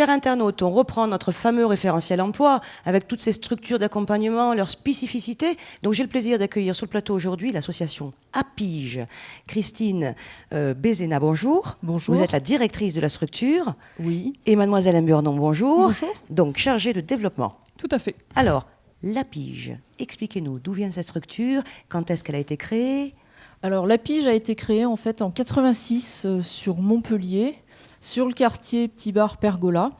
chers internautes, on reprend notre fameux référentiel emploi avec toutes ces structures d'accompagnement, leurs spécificités. Donc j'ai le plaisir d'accueillir sur le plateau aujourd'hui l'association APIGE. Christine Bézena, bonjour. Bonjour. Vous êtes la directrice de la structure. Oui. Et mademoiselle Imburnon, bonjour. Bonjour. Donc chargée de développement. Tout à fait. Alors, l'APIGE, expliquez-nous d'où vient cette structure, quand est-ce qu'elle a été créée? Alors l'APIGE a été créée en fait en 86 sur Montpellier, sur le quartier Petit Bar Pergola,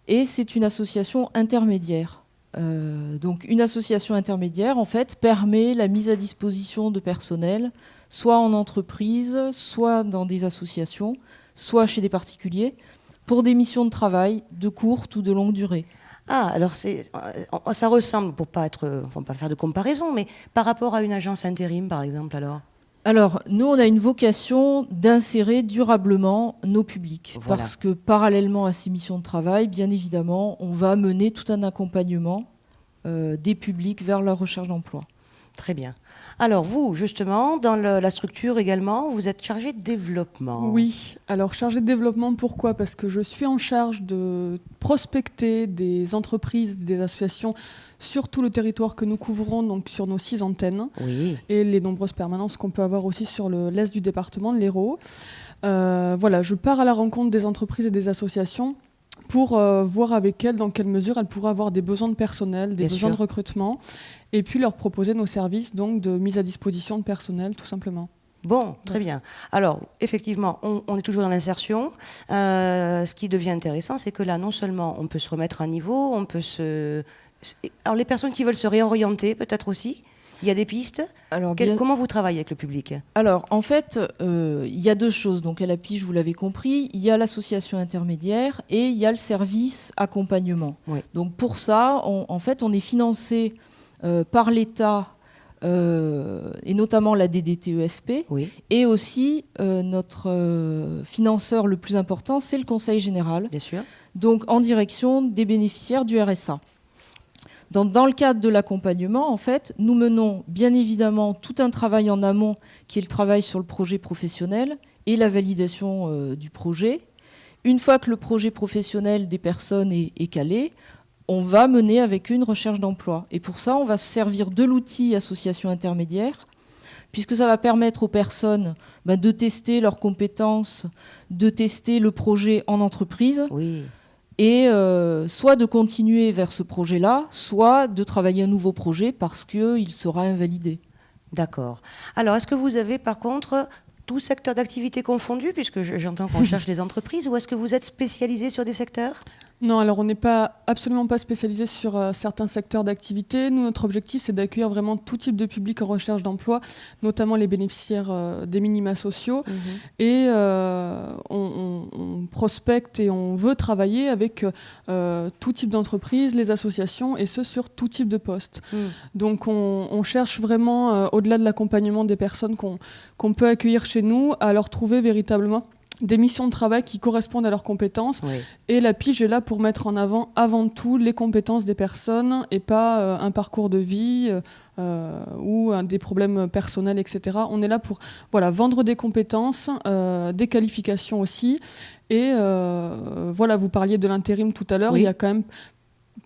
et c'est une association intermédiaire. Donc une association intermédiaire en fait permet la mise à disposition de personnel, soit en entreprise, soit dans des associations, soit chez des particuliers, pour des missions de travail de courte ou de longue durée. Ah, alors ça ressemble, pour pas faire de comparaison, mais par rapport à une agence intérim, par exemple, alors? Alors, nous, on a une vocation d'insérer durablement nos publics. Voilà. Parce que parallèlement à ces missions de travail, bien évidemment, on va mener tout un accompagnement des publics vers leur recherche d'emploi. Très bien. Alors vous, justement, dans la structure également, vous êtes chargé de développement. Oui, alors chargé de développement, pourquoi? Parce que je suis en charge de prospecter des entreprises, des associations sur tout le territoire que nous couvrons, donc sur nos 6 antennes, Oui. et les nombreuses permanences qu'on peut avoir aussi sur l'est du département, de l'Hérault. Voilà, je pars à la rencontre des entreprises et des associations pour voir avec elles dans quelle mesure elles pourraient avoir des besoins de personnel, des besoins de recrutement, et puis leur proposer nos services donc de mise à disposition de personnel, tout simplement. Bon, très bien. Alors, effectivement, on est toujours dans l'insertion. Ce qui devient intéressant, c'est que là, non seulement on peut se remettre à niveau, on peut se... Alors, les personnes qui veulent se réorienter, peut-être aussi, il y a des pistes. Alors, comment vous travaillez avec le public? Alors, en fait, il y a 2 choses. Donc, à l'APIGE, vous l'avez compris, il y a l'association intermédiaire et il y a le service accompagnement. Oui. Donc, pour ça, en fait, on est financé par l'État et notamment la DDTEFP. Oui. Et aussi, notre financeur le plus important, c'est le Conseil général. Bien sûr. Donc, en direction des bénéficiaires du RSA. Dans le cadre de l'accompagnement, en fait, nous menons bien évidemment tout un travail en amont qui est le travail sur le projet professionnel et la validation du projet. Une fois que le projet professionnel des personnes est calé, on va mener avec une recherche d'emploi. Et pour ça, on va se servir de l'outil association intermédiaire, puisque ça va permettre aux personnes de tester leurs compétences, de tester le projet en entreprise. Oui. Et soit de continuer vers ce projet-là, soit de travailler un nouveau projet parce qu'il sera invalidé. D'accord. Alors, est-ce que vous avez, par contre, tout secteur d'activité confondu, puisque j'entends qu'on cherche des entreprises, ou est-ce que vous êtes spécialisé sur des secteurs? Non, alors on n'est absolument pas spécialisé sur certains secteurs d'activité. Nous, notre objectif, c'est d'accueillir vraiment tout type de public en recherche d'emploi, notamment les bénéficiaires des minima sociaux. Mmh. Et on prospecte et on veut travailler avec tout type d'entreprise, les associations, et ce, sur tout type de poste. Mmh. Donc on cherche vraiment, au-delà de l'accompagnement des personnes qu'on peut accueillir chez nous, à leur trouver véritablement des missions de travail qui correspondent à leurs compétences. Oui. Et l'APIGE est là pour mettre en avant tout les compétences des personnes et pas un parcours de vie ou des problèmes personnels, etc. On est là pour vendre des compétences, des qualifications aussi. Et vous parliez de l'intérim tout à l'heure, oui. Il y a quand même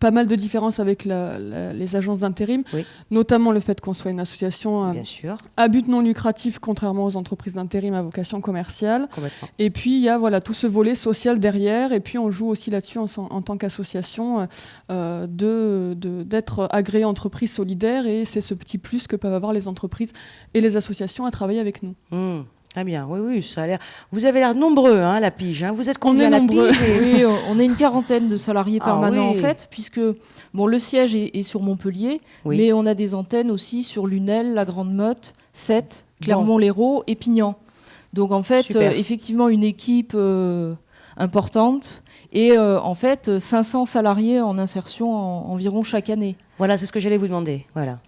pas mal de différences avec les agences d'intérim, oui. Notamment le fait qu'on soit une association à but non lucratif, contrairement aux entreprises d'intérim à vocation commerciale. Et puis il y a tout ce volet social derrière, et puis on joue aussi là-dessus en tant qu'association d'être agréé entreprise solidaire, et c'est ce petit plus que peuvent avoir les entreprises et les associations à travailler avec nous. Mmh. Très bien, oui, ça a l'air. Vous avez l'air nombreux, l'APIGE. Vous êtes combien à nombreux. l'APIGE? Oui, on est une quarantaine de salariés permanents en fait, puisque le siège est sur Montpellier, mais on a des antennes aussi sur Lunel, la Grande Motte, Sète, Clermont-Lérault et Pignan. Donc en fait, effectivement, une équipe importante et en fait 500 salariés en insertion environ chaque année. Voilà, c'est ce que j'allais vous demander. Voilà.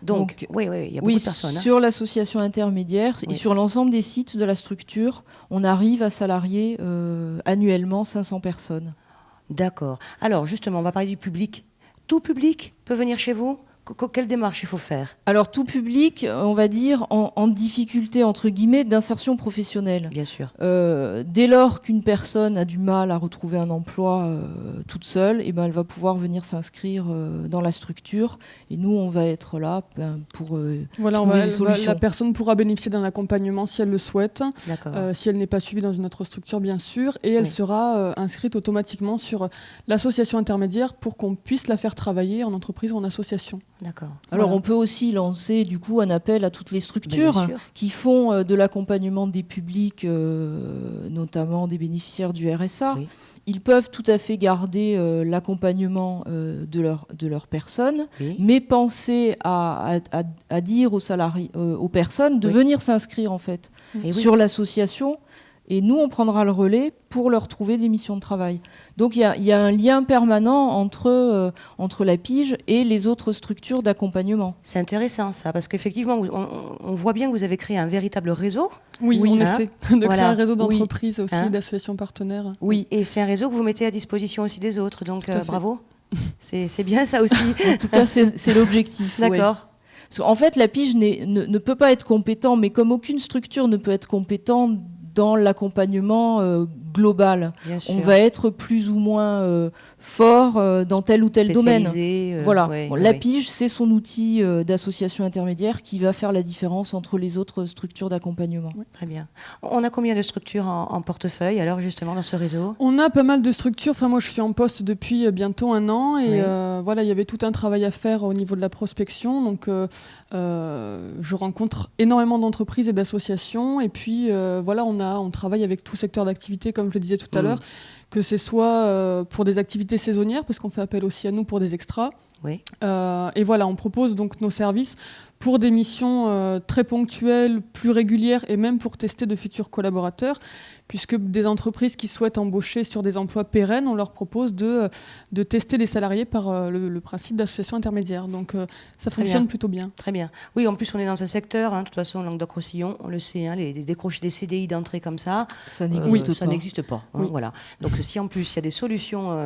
Donc, oui, il y a beaucoup de personnes. Sur l'association intermédiaire et sur l'ensemble des sites de la structure, on arrive à salarier annuellement 500 personnes. D'accord. Alors, justement, on va parler du public. Tout public peut venir chez vous quelle démarche il faut faire? Alors tout public, on va dire, en difficulté, entre guillemets, d'insertion professionnelle. Bien sûr. Dès lors qu'une personne a du mal à retrouver un emploi toute seule, eh ben, elle va pouvoir venir s'inscrire dans la structure. Et nous, on va être là pour trouver des solutions. La personne pourra bénéficier d'un accompagnement si elle le souhaite, si elle n'est pas suivie dans une autre structure, bien sûr. Et elle sera inscrite automatiquement sur l'association intermédiaire pour qu'on puisse la faire travailler en entreprise ou en association. D'accord. Alors on peut aussi lancer du coup un appel à toutes les structures qui font de l'accompagnement des publics, notamment des bénéficiaires du RSA. Oui. Ils peuvent tout à fait garder l'accompagnement de leur personne, mais penser à dire aux salariés, aux personnes de venir s'inscrire en fait sur l'association. Et nous, on prendra le relais pour leur trouver des missions de travail. Donc il y a un lien permanent entre la Pige et les autres structures d'accompagnement. C'est intéressant ça, parce qu'effectivement, on voit bien que vous avez créé un véritable réseau. Oui, on essaie de créer un réseau d'entreprises aussi, d'associations partenaires. Oui, et c'est un réseau que vous mettez à disposition aussi des autres, donc bravo. C'est bien ça aussi. En tout cas, c'est l'objectif. D'accord. En fait, la Pige ne peut pas être compétent, mais comme aucune structure ne peut être compétente dans l'accompagnement global. On va être plus ou moins fort dans tel ou tel domaine. Voilà. La Pige, c'est son outil d'association intermédiaire qui va faire la différence entre les autres structures d'accompagnement. Très bien. On a combien de structures en portefeuille, alors, justement, dans ce réseau? On a pas mal de structures. Enfin, moi, je suis en poste depuis bientôt 1 an. Et voilà, il y avait tout un travail à faire au niveau de la prospection. Donc, je rencontre énormément d'entreprises et d'associations. Et puis, voilà, on travaille avec tout secteur d'activité, comme je le disais tout à l'heure, que ce soit pour des activités saisonnières, parce qu'on fait appel aussi à nous pour des extras. Et voilà, on propose donc nos services pour des missions très ponctuelles, plus régulières, et même pour tester de futurs collaborateurs, puisque des entreprises qui souhaitent embaucher sur des emplois pérennes, on leur propose de tester les salariés par le principe d'association intermédiaire. Donc ça fonctionne plutôt bien. Très bien. Oui, en plus on est dans un secteur, de toute façon, Languedoc-Roussillon, on le sait, les décrocher des CDI d'entrée comme ça, ça n'existe pas. Voilà. Donc si en plus il y a des solutions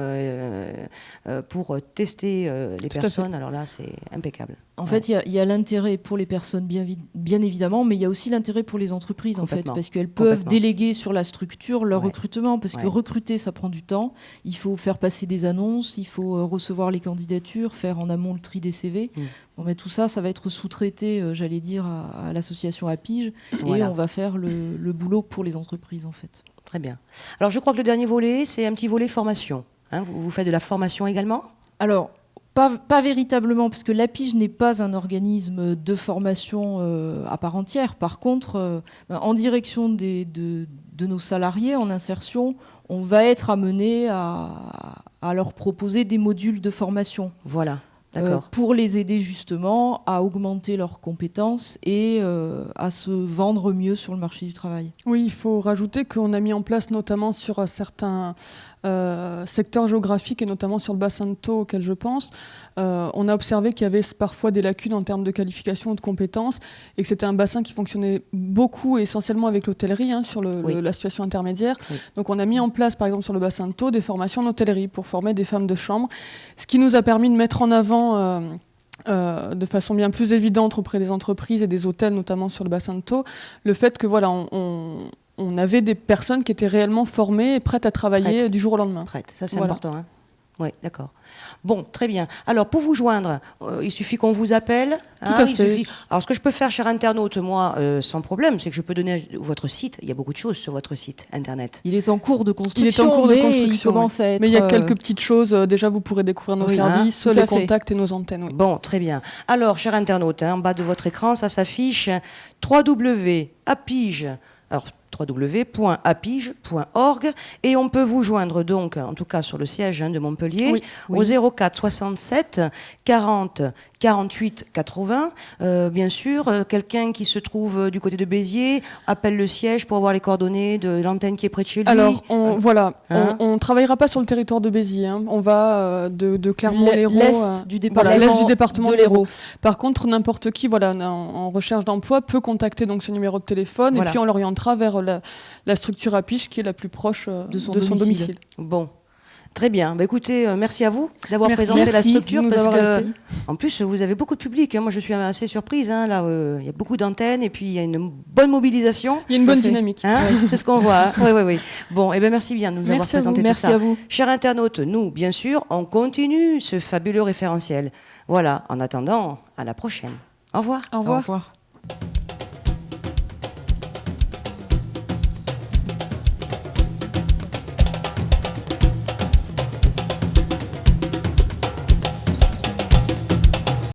pour tester les personnes, alors là c'est impeccable. En fait, il y a l'intérêt pour les personnes, bien évidemment, mais il y a aussi l'intérêt pour les entreprises, en fait, parce qu'elles peuvent déléguer sur la structure leur recrutement, parce que recruter, ça prend du temps. Il faut faire passer des annonces, il faut recevoir les candidatures, faire en amont le tri des CV. Bon, mais tout ça, ça va être sous-traité, j'allais dire, à l'association Apige, et on va faire le boulot pour les entreprises, en fait. Très bien. Alors, je crois que le dernier volet, c'est un petit volet formation. Vous faites de la formation également ? Alors, pas véritablement, parce que l'Apige n'est pas un organisme de formation à part entière. Par contre, en direction de nos salariés en insertion, on va être amené à leur proposer des modules de formation. Voilà. D'accord. Pour les aider justement à augmenter leurs compétences et à se vendre mieux sur le marché du travail. Oui, il faut rajouter qu'on a mis en place notamment sur certains secteurs géographiques et notamment sur le bassin de Thau auquel je pense, on a observé qu'il y avait parfois des lacunes en termes de qualification ou de compétences et que c'était un bassin qui fonctionnait beaucoup et essentiellement avec l'hôtellerie sur la situation intermédiaire. Donc on a mis en place par exemple sur le bassin de Thau des formations en hôtellerie pour former des femmes de chambre, ce qui nous a permis de mettre en avant de façon bien plus évidente auprès des entreprises et des hôtels, notamment sur le bassin de Thau, le fait que voilà, on avait des personnes qui étaient réellement formées et prêtes à travailler du jour au lendemain. Prêtes, ça c'est important. Oui, d'accord. Bon, très bien. Alors, pour vous joindre, il suffit qu'on vous appelle. Tout à fait. Alors, ce que je peux faire, cher internaute, moi, sans problème, c'est que je peux donner votre site. Il y a beaucoup de choses sur votre site Internet. Il est en cours de construction. Il commence à être... Mais il y a quelques petites choses. Déjà, vous pourrez découvrir nos services, les contacts et nos antennes. Oui. Bon, très bien. Alors, cher internaute, en bas de votre écran, ça s'affiche www.apige. Alors, www.apige.org et on peut vous joindre donc, en tout cas sur le siège de Montpellier, au 04 67 40 48 80. Bien sûr, quelqu'un qui se trouve du côté de Béziers appelle le siège pour avoir les coordonnées de l'antenne qui est près de chez lui. Alors, on travaillera pas sur le territoire de Béziers. On va de Clermont-Lérault, l'est du département de l'Hérault. Par contre, n'importe qui, en recherche d'emploi peut contacter donc ce numéro de téléphone et puis on l'orientera vers la structure Apige qui est la plus proche de son domicile. Bon. Très bien. Bah, écoutez, merci à vous d'avoir Merci. présenté la Merci structure de nous parce avoir que, reçus. en plus, vous avez beaucoup de public. Hein. Moi, je suis assez surprise. Hein. Là, il y a beaucoup d'antennes et puis il y a une bonne mobilisation. Il y a une bonne dynamique. Hein. C'est ce qu'on voit. Hein. Oui, oui, oui. Bon, et ben merci bien de nous avoir Merci à vous. présenté tout Merci ça. à vous. Chers internautes, nous, bien sûr, on continue ce fabuleux référentiel. Voilà. En attendant, à la prochaine. Au revoir. Au revoir. Au revoir.